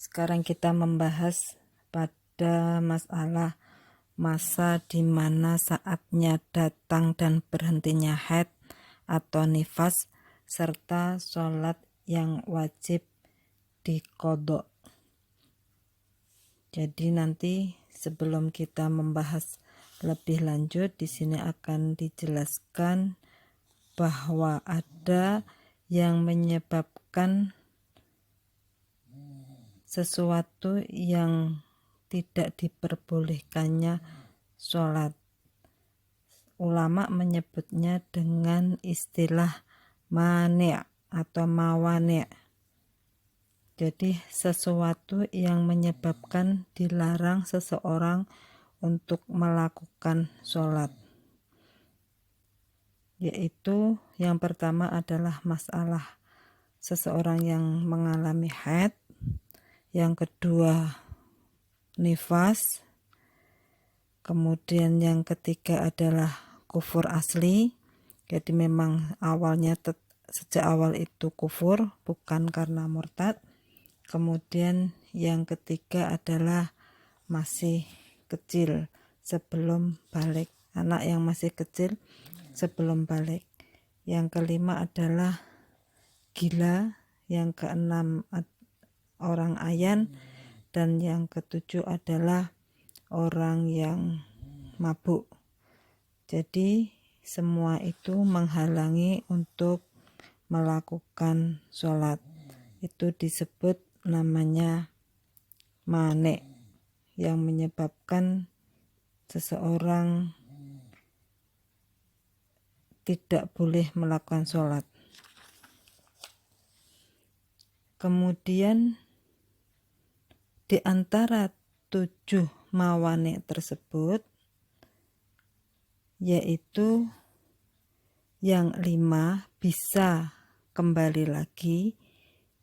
Sekarang kita membahas pada masalah masa di mana saatnya datang dan berhentinya haid atau nifas, serta sholat yang wajib diqodho. Jadi nanti sebelum kita membahas lebih lanjut, di sini akan dijelaskan bahwa ada yang menyebabkan sesuatu yang tidak diperbolehkannya sholat. Ulama menyebutnya dengan istilah mani' atau mawani'. Jadi sesuatu yang menyebabkan dilarang seseorang untuk melakukan sholat. Yaitu yang pertama adalah masalah seseorang yang mengalami haid, yang kedua nifas, kemudian yang ketiga adalah kufur asli. Jadi memang awalnya sejak awal itu kufur, bukan karena murtad. Kemudian yang ketiga adalah masih kecil sebelum balik, anak yang masih kecil sebelum balik. Yang kelima adalah gila, yang keenam orang ayan, dan yang ketujuh adalah orang yang mabuk. Jadi semua itu menghalangi untuk melakukan sholat. Itu disebut namanya mani', yang menyebabkan seseorang tidak boleh melakukan sholat. Kemudian di antara 7 mawani' tersebut, yaitu yang 5 bisa kembali lagi,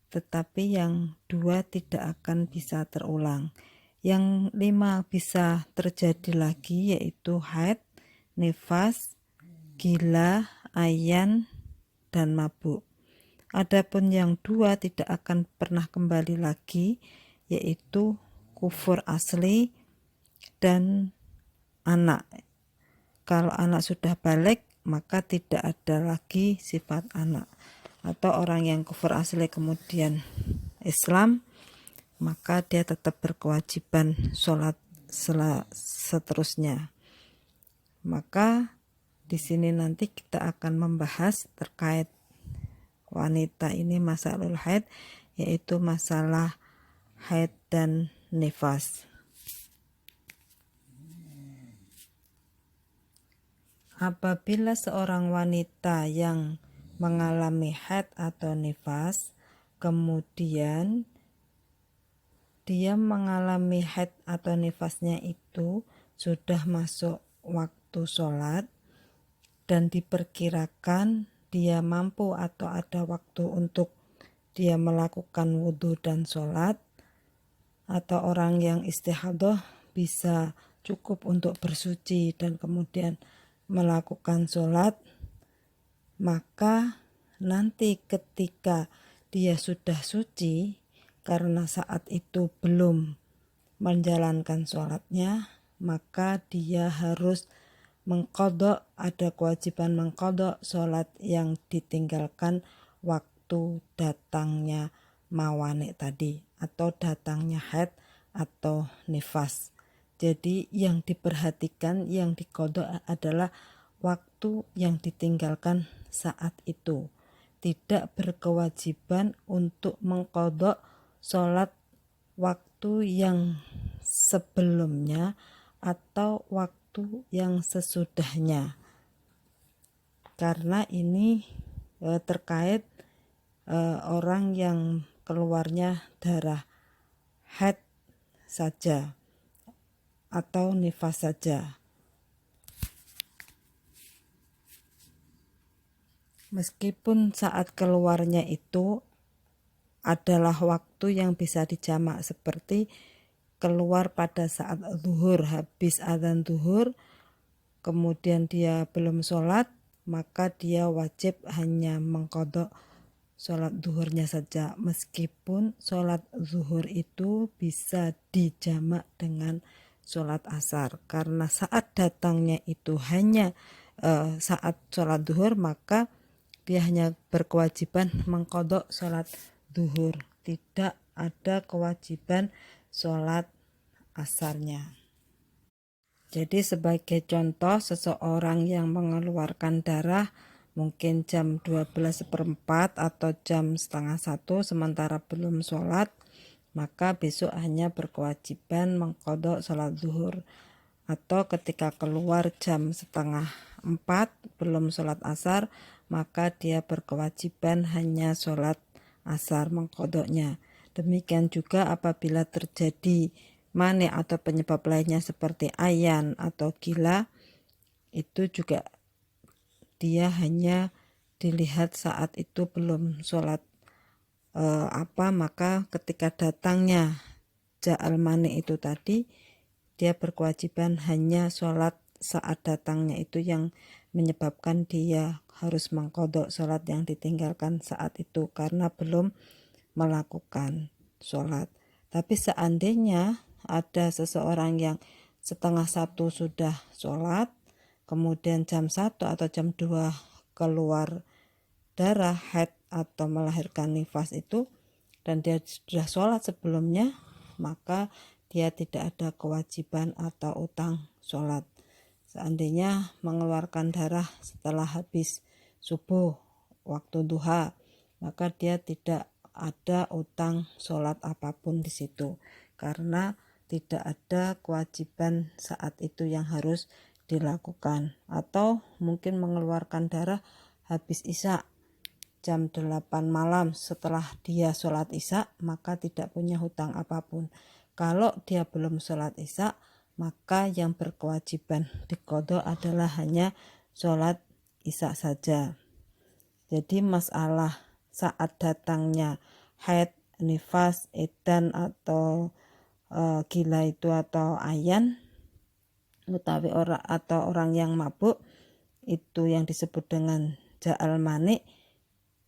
tetapi yang 2 tidak akan bisa terulang. Yang 5 bisa terjadi lagi, yaitu haid, nifas, gila, ayan, dan mabuk. Adapun yang 2 tidak akan pernah kembali lagi, yaitu kufur asli dan anak. Kalau anak sudah balik, maka tidak ada lagi sifat anak. Atau orang yang kufur asli kemudian Islam, maka dia tetap berkewajiban sholat seterusnya. Maka di sini nanti kita akan membahas terkait wanita ini masalahul haid, yaitu masalah haid dan nifas. Apabila seorang wanita yang mengalami haid atau nifas, kemudian dia mengalami haid atau nifasnya itu sudah masuk waktu sholat dan diperkirakan dia mampu atau ada waktu untuk dia melakukan wudhu dan sholat, atau orang yang istihadah bisa cukup untuk bersuci dan kemudian melakukan sholat, maka nanti ketika dia sudah suci, karena saat itu belum menjalankan sholatnya, maka dia harus mengqadha, ada kewajiban mengqadha sholat yang ditinggalkan waktu datangnya mawani' tadi, atau datangnya haid atau nifas. Jadi yang diperhatikan, yang diqadha adalah waktu yang ditinggalkan saat itu. Tidak berkewajiban untuk mengqadha sholat waktu yang sebelumnya atau waktu yang sesudahnya, karena ini terkait orang yang keluarnya darah haid saja atau nifas saja. Meskipun saat keluarnya itu adalah waktu yang bisa dijamak, seperti keluar pada saat zuhur, habis adzan zuhur, kemudian dia belum sholat, maka dia wajib hanya mengqadha sholat zuhurnya saja, meskipun sholat zuhur itu bisa dijamak dengan sholat asar, karena saat datangnya itu hanya saat sholat zuhur, maka dia hanya berkewajiban mengqadha sholat zuhur, tidak ada kewajiban sholat asarnya. Jadi sebagai contoh, seseorang yang mengeluarkan darah mungkin jam 12:04 atau jam setengah 1 sementara belum sholat, maka besok hanya berkewajiban mengqadha sholat zuhur. Atau ketika keluar jam setengah 4 belum sholat asar, maka dia berkewajiban hanya sholat asar mengqadhanya. Demikian juga apabila terjadi mani atau penyebab lainnya seperti ayan atau gila, itu juga dia hanya dilihat saat itu belum sholat maka ketika datangnya ja'al mani itu tadi, dia berkewajiban hanya sholat saat datangnya itu yang menyebabkan dia harus mengqadha sholat yang ditinggalkan saat itu karena belum melakukan sholat. Tapi seandainya ada seseorang yang setengah 1 sudah sholat, kemudian jam 1 atau jam 2 keluar darah haid atau melahirkan nifas itu, dan dia sudah sholat sebelumnya, maka dia tidak ada kewajiban atau utang sholat. Seandainya mengeluarkan darah setelah habis subuh waktu duha, maka dia tidak ada utang sholat apapun di situ, karena tidak ada kewajiban saat itu yang harus dilakukan. Atau mungkin mengeluarkan darah habis isya jam 8 malam, setelah dia sholat isya, maka tidak punya hutang apapun. Kalau dia belum sholat isya, maka yang berkewajiban diqadha adalah hanya sholat isya saja. Jadi masalah saat datangnya haid, nifas, edan atau gila itu atau ayan utawi orang yang mabuk, itu yang disebut dengan ja'al mani,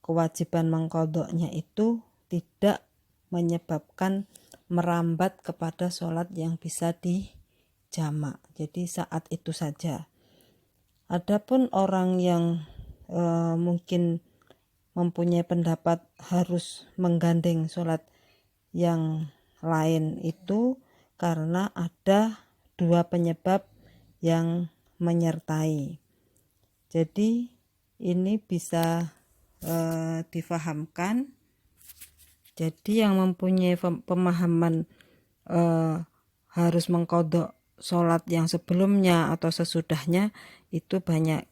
kewajiban mengqadhanya itu tidak menyebabkan merambat kepada sholat yang bisa dijamak. Jadi saat itu saja. Adapun orang yang mungkin mempunyai pendapat harus menggandeng sholat yang lain itu karena ada 2 penyebab yang menyertai. Jadi ini bisa difahamkan. Jadi yang mempunyai pemahaman harus mengqadha sholat yang sebelumnya atau sesudahnya, itu banyak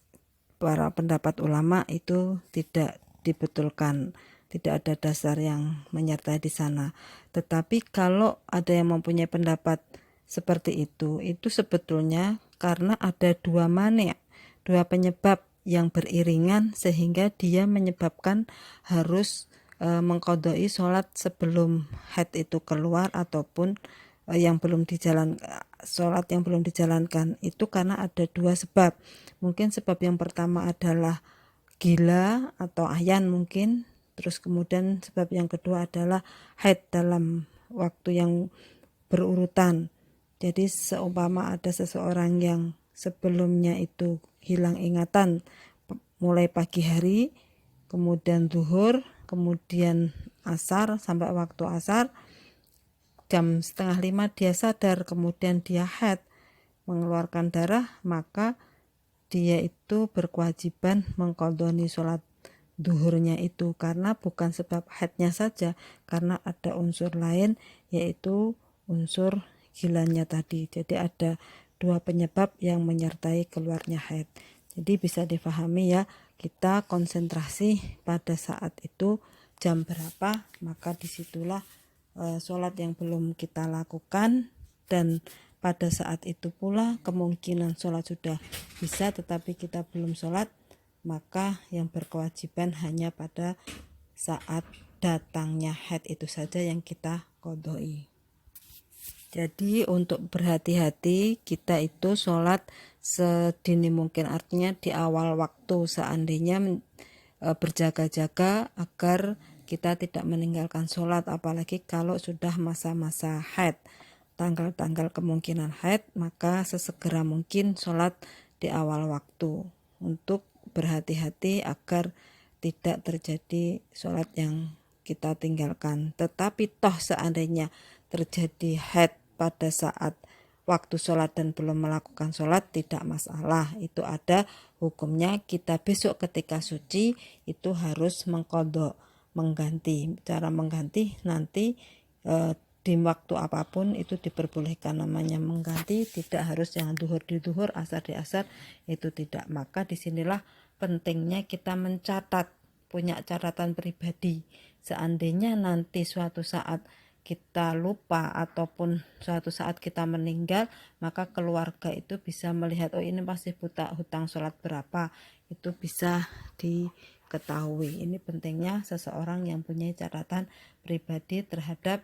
para pendapat ulama itu tidak dibetulkan, tidak ada dasar yang menyertai di sana. Tetapi kalau ada yang mempunyai pendapat seperti itu sebetulnya karena ada 2 mani, 2 penyebab yang beriringan sehingga dia menyebabkan harus mengqadha'i sholat sebelum haid itu keluar ataupun yang belum sholat yang belum dijalankan itu karena ada 2 sebab. Mungkin sebab yang pertama adalah gila atau ayan mungkin, terus kemudian sebab yang kedua adalah haid dalam waktu yang berurutan. Jadi seumpama ada seseorang yang sebelumnya itu hilang ingatan mulai pagi hari, kemudian zuhur, kemudian asar, sampai waktu asar jam 4:30 dia sadar, kemudian dia haid mengeluarkan darah, maka dia itu berkewajiban mengqadhani sholat zuhurnya itu, karena bukan sebab haidnya saja, karena ada unsur lain yaitu unsur gilanya tadi. Jadi ada 2 penyebab yang menyertai keluarnya haid. Jadi bisa difahami ya, kita konsentrasi pada saat itu jam berapa, maka disitulah sholat yang belum kita lakukan, dan pada saat itu pula kemungkinan sholat sudah bisa tetapi kita belum sholat, maka yang berkewajiban hanya pada saat datangnya haid itu saja yang kita qadha'i. Jadi untuk berhati-hati, kita itu sholat sedini mungkin, artinya di awal waktu. Seandainya berjaga-jaga agar kita tidak meninggalkan sholat, apalagi kalau sudah masa-masa haid, tanggal-tanggal kemungkinan haid, maka sesegera mungkin sholat di awal waktu untuk berhati-hati agar tidak terjadi sholat yang kita tinggalkan. Tetapi toh seandainya terjadi haid pada saat waktu sholat dan belum melakukan sholat, tidak masalah, itu ada hukumnya. Kita besok ketika suci itu harus mengqadha, mengganti. Cara mengganti nanti di waktu apapun itu diperbolehkan, namanya mengganti, tidak harus yang duhur di duhur, asar di asar, itu tidak. Maka disinilah pentingnya kita mencatat, punya catatan pribadi. Seandainya nanti suatu saat kita lupa ataupun suatu saat kita meninggal, maka keluarga itu bisa melihat, oh ini pasti hutang sholat berapa, itu bisa diketahui. Ini pentingnya seseorang yang punya catatan pribadi terhadap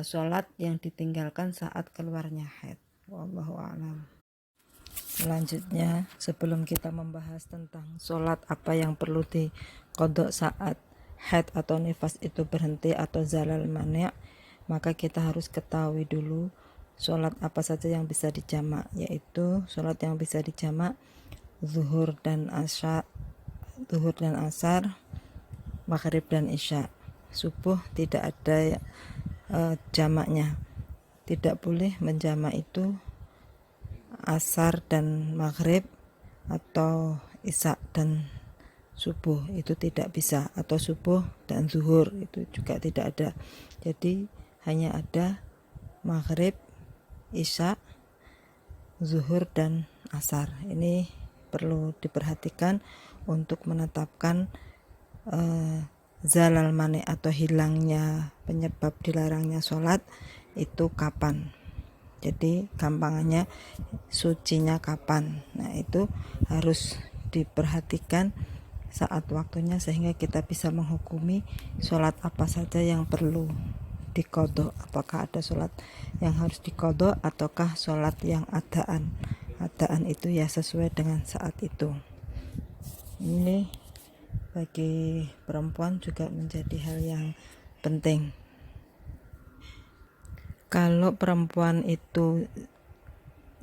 sholat yang ditinggalkan saat keluarnya haid. Wallahu a'lam. Selanjutnya, sebelum kita membahas tentang sholat apa yang perlu diqadha saat haid atau nifas itu berhenti atau zalal mani', maka kita harus ketahui dulu sholat apa saja yang bisa dijamak, yaitu sholat yang bisa dijamak zuhur dan asar, maghrib dan isya. Subuh tidak ada jamaknya, tidak boleh menjamak itu asar dan maghrib atau isya dan subuh, itu tidak bisa, atau subuh dan zuhur itu juga tidak ada. Jadi hanya ada maghrib, isya, zuhur dan asar. Ini perlu diperhatikan untuk menetapkan zalal mani atau hilangnya penyebab dilarangnya sholat itu kapan. Jadi gampangannya sucinya kapan. Nah itu harus diperhatikan saat waktunya, sehingga kita bisa menghukumi sholat apa saja yang perlu diqadha. Apakah ada sholat yang harus diqadha ataukah sholat yang adaan. Adaan itu ya sesuai dengan saat itu. Ini bagi perempuan juga menjadi hal yang penting. Kalau perempuan itu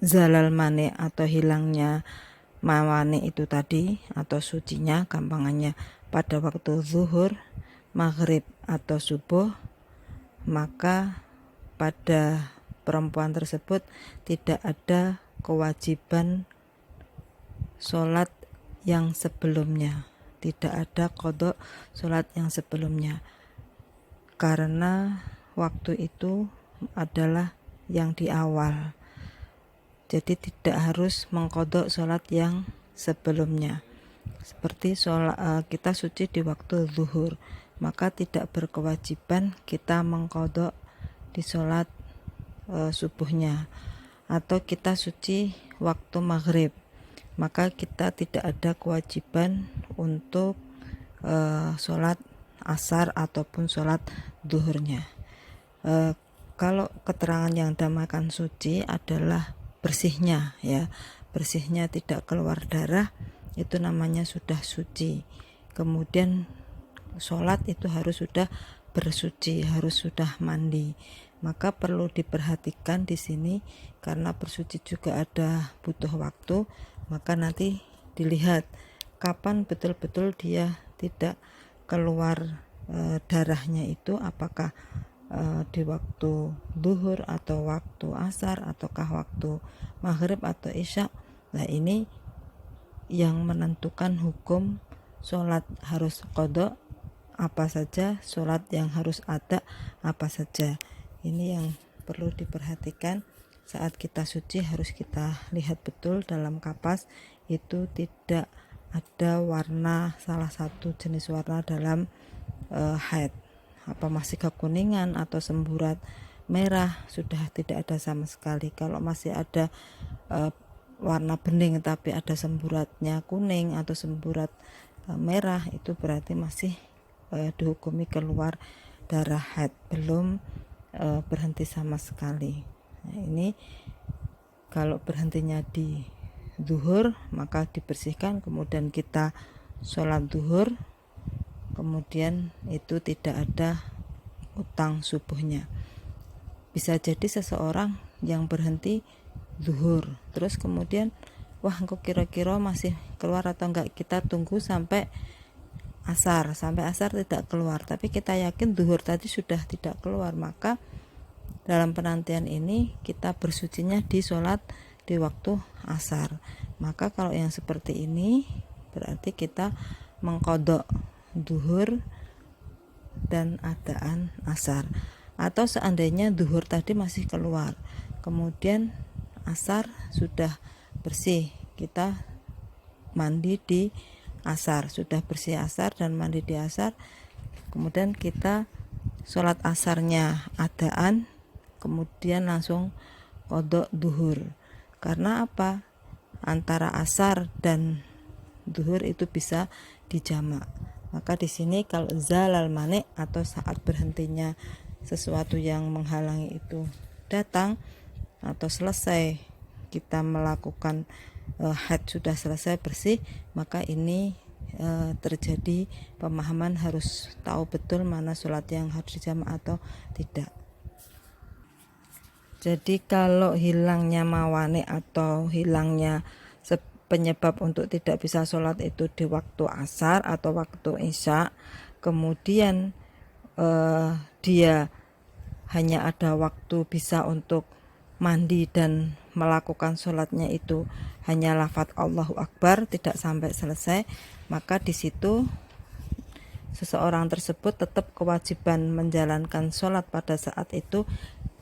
zalal mani atau hilangnya mawani itu tadi atau sucinya gampangannya pada waktu zuhur, maghrib atau subuh, maka pada perempuan tersebut tidak ada kewajiban sholat yang sebelumnya, tidak ada qadha sholat yang sebelumnya, karena waktu itu adalah yang di awal. Jadi tidak harus mengqadha sholat yang sebelumnya. Seperti kita suci di waktu zuhur, maka tidak berkewajiban kita mengqadha di sholat subuhnya. Atau kita suci waktu maghrib, maka kita tidak ada kewajiban untuk sholat asar ataupun sholat zuhurnya. Kalau keterangan yang dinamakan suci adalah bersihnya, ya, bersihnya tidak keluar darah, itu namanya sudah suci. Kemudian sholat itu harus sudah bersuci, harus sudah mandi. Maka perlu diperhatikan di sini, karena bersuci juga ada butuh waktu, maka nanti dilihat kapan betul-betul dia tidak keluar darahnya itu, apakah di waktu zuhur atau waktu asar ataukah waktu maghrib atau isya. Nah ini yang menentukan hukum sholat harus qadha apa saja, sholat yang harus ada apa saja. Ini yang perlu diperhatikan saat kita suci. Harus kita lihat betul dalam kapas itu tidak ada warna, salah satu jenis warna dalam haid, apa masih kekuningan atau semburat merah, sudah tidak ada sama sekali. Kalau masih ada warna bening tapi ada semburatnya kuning atau semburat merah, itu berarti masih dihukumi keluar darah haid, belum berhenti sama sekali. Nah, ini kalau berhentinya di zuhur maka dibersihkan, kemudian kita sholat zuhur, kemudian itu tidak ada utang subuhnya. Bisa jadi seseorang yang berhenti zuhur, terus kemudian wah kok kira-kira masih keluar atau enggak, kita tunggu sampai asar tidak keluar, tapi kita yakin zuhur tadi sudah tidak keluar, maka dalam penantian ini kita bersucinya di sholat di waktu asar. Maka kalau yang seperti ini berarti kita mengqadha zuhur dan adaan asar. Atau seandainya zuhur tadi masih keluar, kemudian asar sudah bersih, kita mandi di asar, sudah bersih asar dan mandi di asar, kemudian kita sholat asarnya adaan, kemudian langsung qadha zuhur. Karena apa? Antara asar dan zuhur itu bisa dijamak. Maka di sini kalau zalal mani atau saat berhentinya sesuatu yang menghalangi itu datang atau selesai, kita melakukan haid sudah selesai bersih, maka ini terjadi pemahaman harus tahu betul mana sholat yang harus dijamak atau tidak. Jadi kalau hilangnya mawani atau hilangnya penyebab untuk tidak bisa sholat itu di waktu asar atau waktu isya, kemudian dia hanya ada waktu bisa untuk mandi dan melakukan sholatnya itu hanya lafadz Allahu Akbar, tidak sampai selesai, maka di situ seseorang tersebut tetap kewajiban menjalankan sholat pada saat itu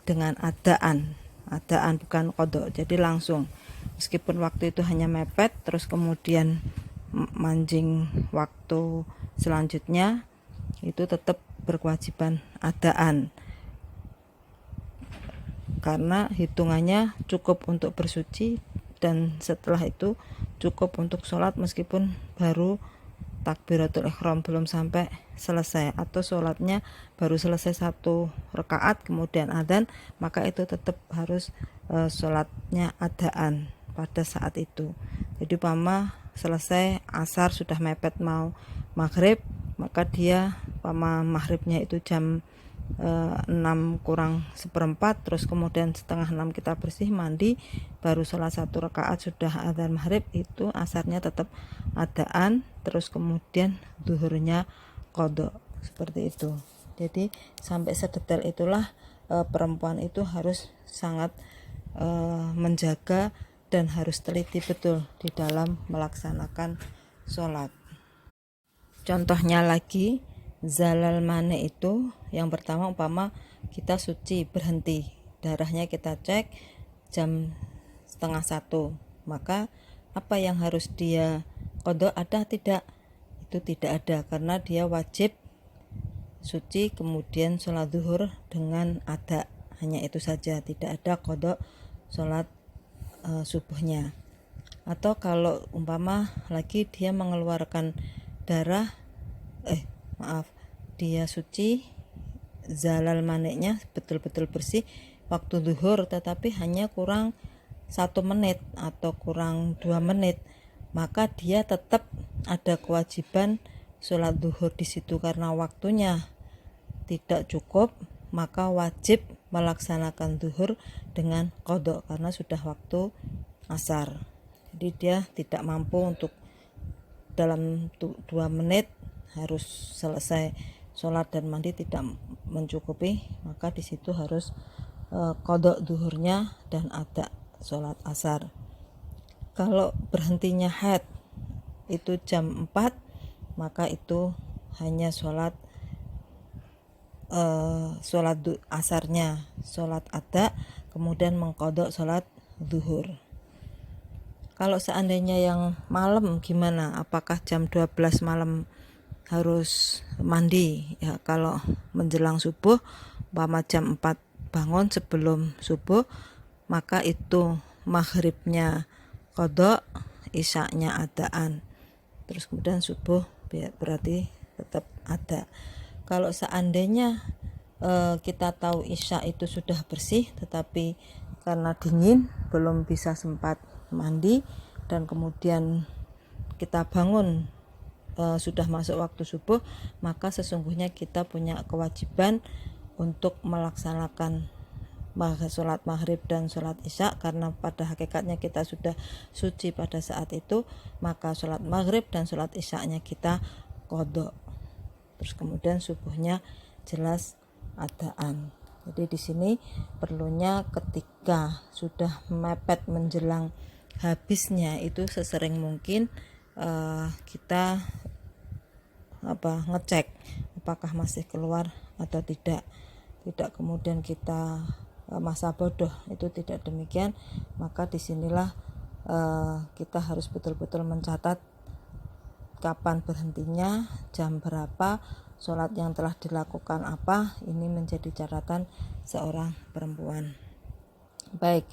dengan adaan bukan qadha. Jadi langsung, meskipun waktu itu hanya mepet, terus kemudian manjing waktu selanjutnya, itu tetap berkewajiban adaan, karena hitungannya cukup untuk bersuci dan setelah itu cukup untuk sholat meskipun baru takbiratul ihram, belum sampai selesai, atau sholatnya baru selesai 1 rakaat kemudian adzan, maka itu tetap harus sholatnya adaan pada saat itu. Jadi umpama selesai asar sudah mepet mau maghrib, maka dia umpama maghribnya itu jam 6 kurang seperempat, terus kemudian setengah 6 kita bersih mandi, baru sholat 1 rakaat sudah adzan maghrib, itu asarnya tetap adaan, terus kemudian zuhurnya qadha, seperti itu. Jadi sampai sedetail itulah perempuan itu harus sangat menjaga dan harus teliti betul di dalam melaksanakan sholat. Contohnya lagi, zalal mani itu yang pertama, umpama kita suci berhenti, darahnya kita cek jam 12:30, maka apa yang harus dia qadha, ada tidak? Itu tidak ada, karena dia wajib suci kemudian sholat zuhur dengan ada, hanya itu saja, tidak ada qadha sholat subuhnya. Atau kalau umpama lagi dia mengeluarkan darah, dia suci, zalal maniknya betul-betul bersih waktu zuhur, tetapi hanya kurang 1 menit atau kurang 2 menit, maka dia tetap ada kewajiban sholat zuhur di situ, karena waktunya tidak cukup, maka wajib melaksanakan zuhur dengan qadha karena sudah waktu asar. Jadi dia tidak mampu untuk dalam 2 menit harus selesai sholat dan mandi, tidak mencukupi, maka di situ harus qadha zuhurnya dan ada sholat asar. Kalau berhentinya haid itu jam 4, maka itu hanya sholat asarnya, sholat ada, kemudian mengqadha sholat zuhur. Kalau seandainya yang malam gimana? Apakah jam 12 malam harus mandi? Ya, kalau menjelang subuh, umpama jam 4 bangun sebelum subuh, maka itu maghribnya qadha, isyanya adaan, terus kemudian subuh berarti tetap ada. Kalau seandainya kita tahu isya itu sudah bersih, tetapi karena dingin belum bisa sempat mandi, dan kemudian kita bangun sudah masuk waktu subuh, maka sesungguhnya kita punya kewajiban untuk melaksanakan sholat maghrib dan sholat isya, karena pada hakikatnya kita sudah suci pada saat itu, maka sholat maghrib dan sholat isya-nya kita qadha. Terus kemudian subuhnya jelas adaan. Jadi di sini perlunya ketika sudah mepet menjelang habisnya itu sesering mungkin kita ngecek apakah masih keluar atau tidak kemudian kita masa bodoh, itu tidak demikian. Maka disinilah kita harus betul-betul mencatat kapan berhentinya, jam berapa, sholat yang telah dilakukan apa. Ini menjadi catatan seorang perempuan. Baik,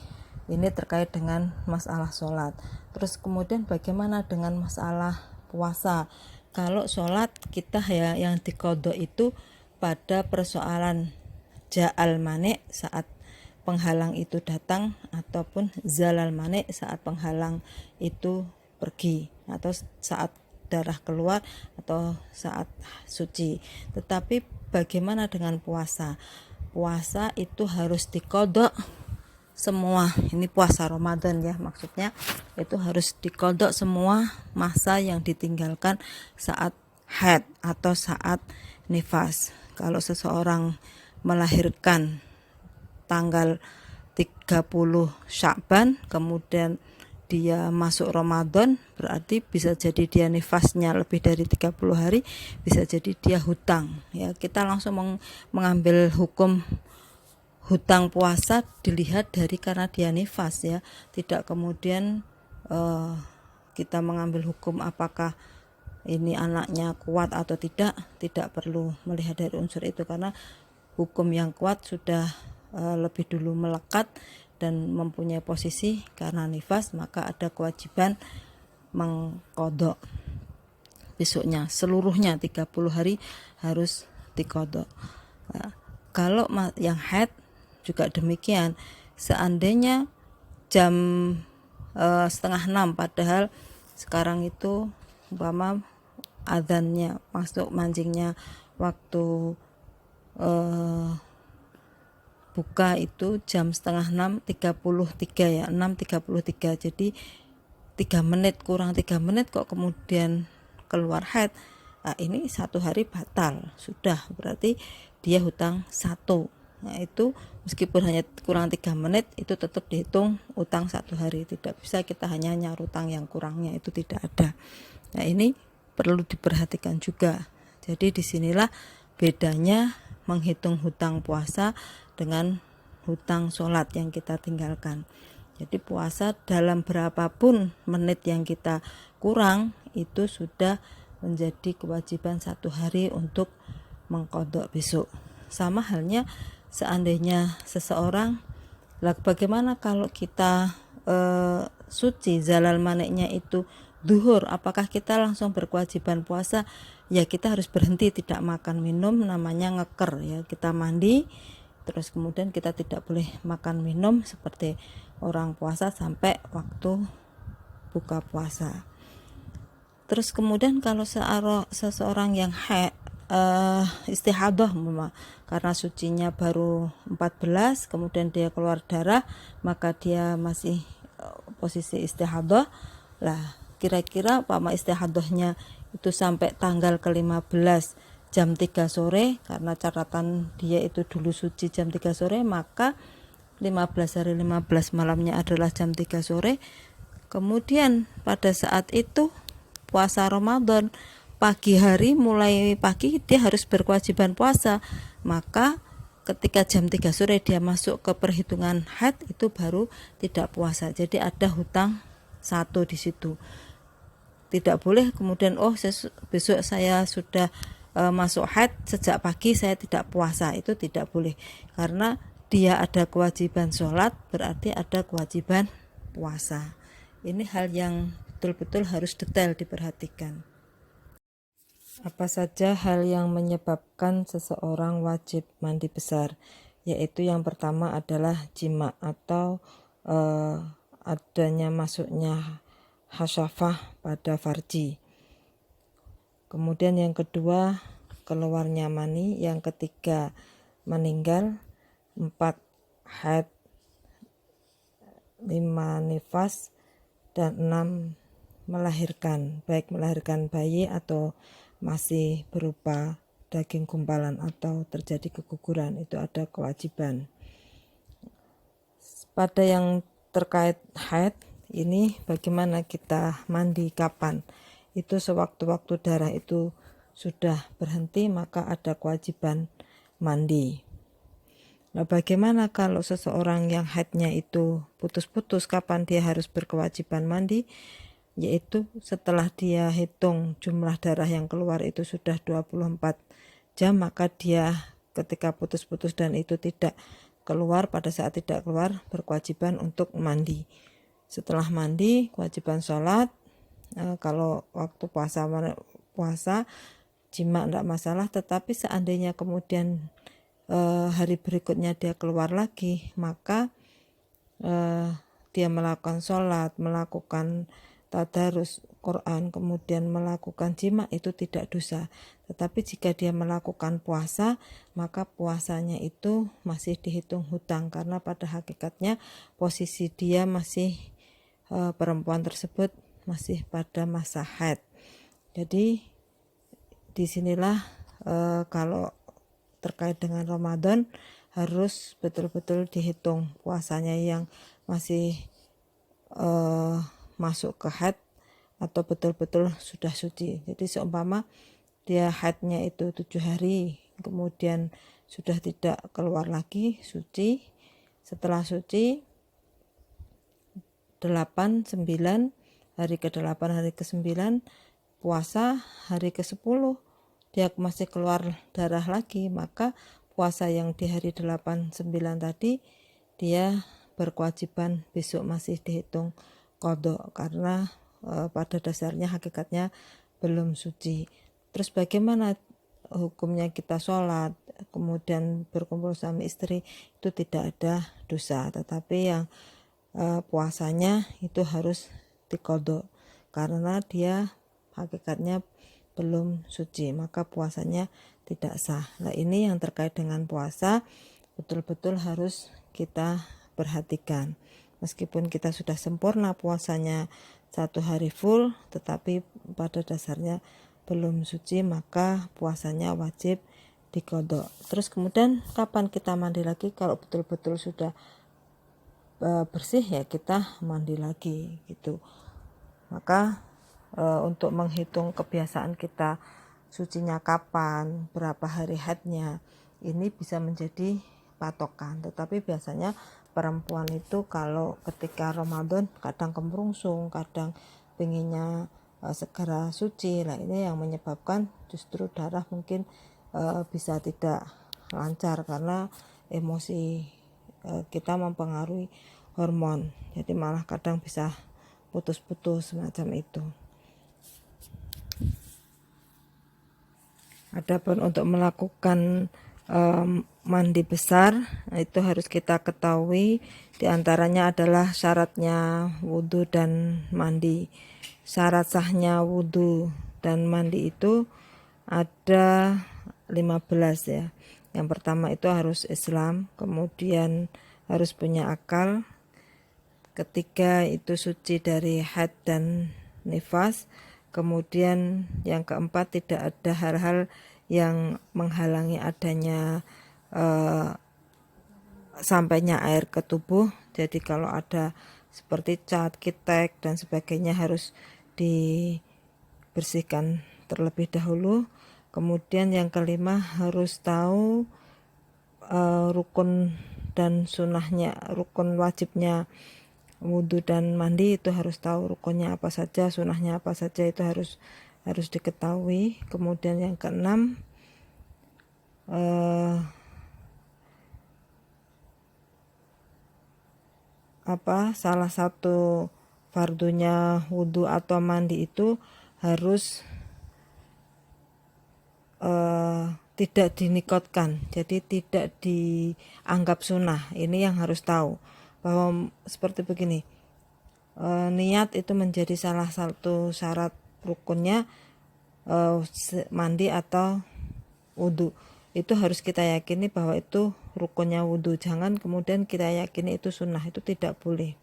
ini terkait dengan masalah sholat. Terus kemudian bagaimana dengan masalah puasa? Kalau sholat kita ya yang diqadha itu pada persoalan ja'al mani saat penghalang itu datang, ataupun zalal mani saat penghalang itu pergi, atau saat darah keluar, atau saat suci. Tetapi bagaimana dengan puasa? Puasa itu harus diqadha semua. Ini puasa Ramadan ya, maksudnya itu harus diqadha semua masa yang ditinggalkan saat haid atau saat nifas. Kalau seseorang melahirkan tanggal 30 Sya'ban, kemudian dia masuk Ramadan, berarti bisa jadi dia nifasnya lebih dari 30 hari, bisa jadi dia hutang. Ya, kita langsung mengambil hukum hutang puasa dilihat dari karena dia nifas ya, tidak kemudian kita mengambil hukum apakah ini anaknya kuat atau tidak perlu melihat dari unsur itu, karena hukum yang kuat sudah lebih dulu melekat dan mempunyai posisi karena nifas, maka ada kewajiban mengqadha besoknya, seluruhnya 30 hari harus diqadha. Nah, kalau yang haid juga demikian, seandainya jam 5:30 padahal sekarang itu umpama adzannya masuk mancingnya waktu buka itu jam 5:30 ya, 6:33, jadi 3 menit kurang 3 menit kok kemudian keluar haid. Nah, ini 1 hari batal sudah, berarti dia hutang 1. Nah, itu meskipun hanya kurang 3 menit itu tetap dihitung utang 1 hari. Tidak bisa kita hanya nyarutang yang kurangnya, itu tidak ada. Nah, ini perlu diperhatikan juga. Jadi disinilah bedanya menghitung hutang puasa dengan hutang sholat yang kita tinggalkan. Jadi puasa dalam berapapun menit yang kita kurang itu sudah menjadi kewajiban 1 hari untuk mengqadha besok. Sama halnya seandainya seseorang, bagaimana kalau kita suci zalal maniknya itu duhur, apakah kita langsung berkewajiban puasa? Ya, kita harus berhenti tidak makan minum, namanya ngeker ya, kita mandi terus kemudian kita tidak boleh makan minum seperti orang puasa sampai waktu buka puasa. Terus kemudian kalau seseorang yang haid istihadah karena sucinya baru 14, kemudian dia keluar darah, maka dia masih posisi istihadah. Lah, kira-kira pama istihadahnya itu sampai tanggal ke-15 jam 3 sore, karena catatan dia itu dulu suci jam 3 sore, maka 15 hari 15 malamnya adalah jam 3 sore. Kemudian pada saat itu puasa Ramadan, pagi hari mulai pagi dia harus berkewajiban puasa, maka ketika jam 3 sore dia masuk ke perhitungan haid itu baru tidak puasa. Jadi ada hutang 1 di situ. Tidak boleh kemudian besok saya sudah masuk haid, sejak pagi saya tidak puasa, itu tidak boleh, karena dia ada kewajiban sholat berarti ada kewajiban puasa. Ini hal yang betul-betul harus detail diperhatikan. Apa saja hal yang menyebabkan seseorang wajib mandi besar? Yaitu yang pertama adalah jima atau adanya masuknya hasyafah pada farji. Kemudian yang kedua keluarnya mani, yang ketiga meninggal, 4 haid, 5 nifas, dan 6 melahirkan, baik melahirkan bayi atau masih berupa daging gumpalan atau terjadi keguguran, itu ada kewajiban. Pada yang terkait haid ini, bagaimana kita mandi, kapan? Itu sewaktu-waktu darah itu sudah berhenti, maka ada kewajiban mandi. Nah, bagaimana kalau seseorang yang haidnya itu putus-putus, kapan dia harus berkewajiban mandi? Yaitu setelah dia hitung jumlah darah yang keluar itu sudah 24 jam, maka dia ketika putus-putus dan itu tidak keluar, pada saat tidak keluar berkewajiban untuk mandi. Setelah mandi kewajiban sholat. Kalau waktu puasa jima tidak masalah, tetapi seandainya kemudian hari berikutnya dia keluar lagi, maka dia melakukan sholat, melakukan tadarus Quran, kemudian melakukan jima, itu tidak dosa. Tetapi jika dia melakukan puasa, maka puasanya itu masih dihitung hutang, karena pada hakikatnya posisi dia masih perempuan tersebut masih pada masa haid. Jadi disinilah kalau terkait dengan Ramadan harus betul-betul dihitung puasanya yang masih masuk ke haid atau betul-betul sudah suci. Jadi seumpama dia haidnya itu 7 hari, kemudian sudah tidak keluar lagi, suci. Setelah suci 8, 9, hari ke-8, hari ke-9 puasa, hari ke-10 dia masih keluar darah lagi, maka puasa yang di hari 8, 9 tadi dia berkewajiban besok masih dihitung qadha, karena pada dasarnya hakikatnya belum suci. Terus bagaimana hukumnya kita sholat, kemudian berkumpul sama istri, itu tidak ada dosa, tetapi yang puasanya itu harus diqadha karena dia hakikatnya belum suci, maka puasanya tidak sah. Nah, ini yang terkait dengan puasa betul-betul harus kita perhatikan. Meskipun kita sudah sempurna puasanya 1 hari full, tetapi pada dasarnya belum suci, maka puasanya wajib diqadha. Terus kemudian kapan kita mandi lagi? Kalau betul-betul sudah bersih, ya kita mandi lagi gitu. Maka untuk menghitung kebiasaan kita sucinya kapan, berapa hari haidnya, ini bisa menjadi patokan. Tetapi biasanya perempuan itu kalau ketika Ramadan kadang kemerungsung, kadang pengennya segera suci. Nah, ini yang menyebabkan justru darah mungkin bisa tidak lancar karena emosi kita mempengaruhi hormon. Jadi malah kadang bisa putus-putus semacam itu. Adapun untuk melakukan mandi besar, itu harus kita ketahui diantaranya adalah syaratnya wudhu dan mandi. Syarat sahnya wudhu dan mandi itu ada 15 ya. Yang pertama itu harus Islam, kemudian harus punya akal, ketiga itu suci dari haid dan nifas, kemudian yang keempat tidak ada hal-hal yang menghalangi adanya sampainya air ke tubuh. Jadi kalau ada seperti cat, kitek dan sebagainya harus dibersihkan terlebih dahulu. Kemudian yang kelima harus tahu rukun dan sunahnya, rukun wajibnya wudhu dan mandi, itu harus tahu rukunnya apa saja, sunahnya apa saja, itu harus diketahui. Kemudian yang keenam salah satu fardunya wudhu atau mandi itu harus tidak dinikotkan, jadi tidak dianggap sunnah. Ini yang harus tahu bahwa seperti begini, niat itu menjadi salah satu syarat rukunnya. mandi atau wudhu. Itu harus kita yakini bahwa itu rukunnya wudhu. Jangan kemudian kita yakini itu sunnah, itu tidak boleh.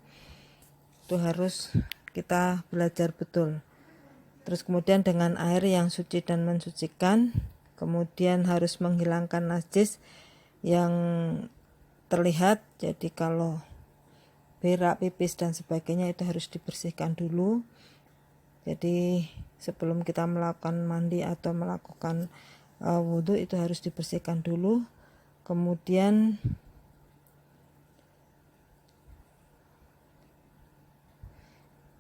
Itu harus kita belajar betul. Terus kemudian dengan air yang suci dan mensucikan, kemudian harus menghilangkan najis yang terlihat. Jadi kalau berak, pipis dan sebagainya itu harus dibersihkan dulu. Jadi sebelum kita melakukan mandi atau melakukan wudhu itu harus dibersihkan dulu. Kemudian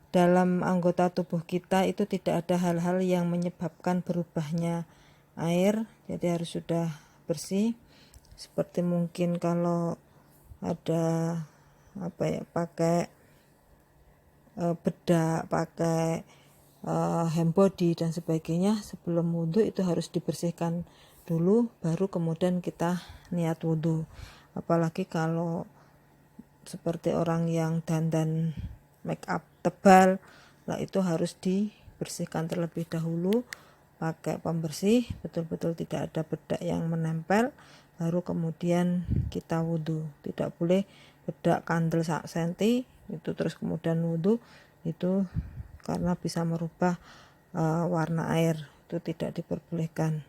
dalam anggota tubuh kita itu tidak ada hal-hal yang menyebabkan berubahnya air, jadi harus sudah bersih. Seperti mungkin kalau ada pakai bedak, pakai hand body dan sebagainya, sebelum wudhu itu harus dibersihkan dulu, baru kemudian kita niat wudhu. Apalagi kalau seperti orang yang dandan make up tebal, nah itu harus dibersihkan terlebih dahulu pakai pembersih, betul-betul tidak ada bedak yang menempel, baru kemudian kita wudhu. Tidak boleh bedak kandel 1 cm itu terus kemudian wudhu, itu karena bisa merubah warna air, itu tidak diperbolehkan.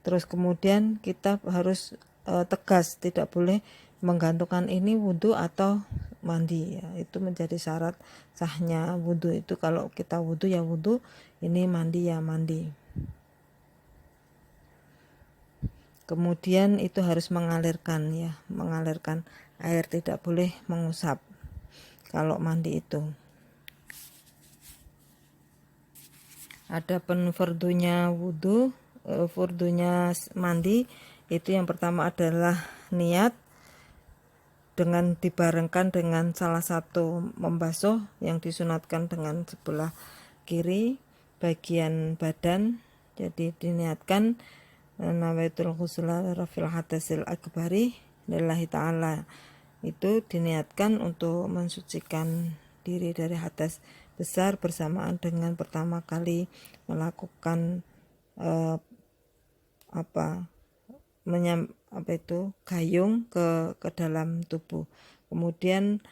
Terus kemudian kita harus tegas, tidak boleh menggantungkan ini wudhu atau mandi ya. Itu menjadi syarat sahnya wudhu. Itu kalau kita wudhu ya wudhu, ini mandi ya mandi. Kemudian itu harus mengalirkan ya, mengalirkan air, tidak boleh mengusap kalau mandi itu. Adapun fardunya wudhu, fardunya mandi itu yang pertama adalah niat, dengan dibarengkan dengan salah satu membasuh yang disunatkan dengan sebelah kiri bagian badan. Jadi diniatkan nawaitul ghusla rafil hadasil akbari lillahi ta'ala, itu diniatkan untuk mensucikan diri dari hadas besar bersamaan dengan pertama kali melakukan gayung ke dalam tubuh, kemudian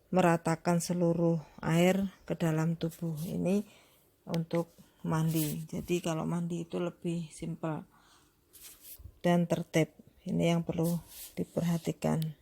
meratakan seluruh air ke dalam tubuh. Ini untuk mandi. Jadi kalau mandi itu lebih simpel dan tertib. Ini yang perlu diperhatikan.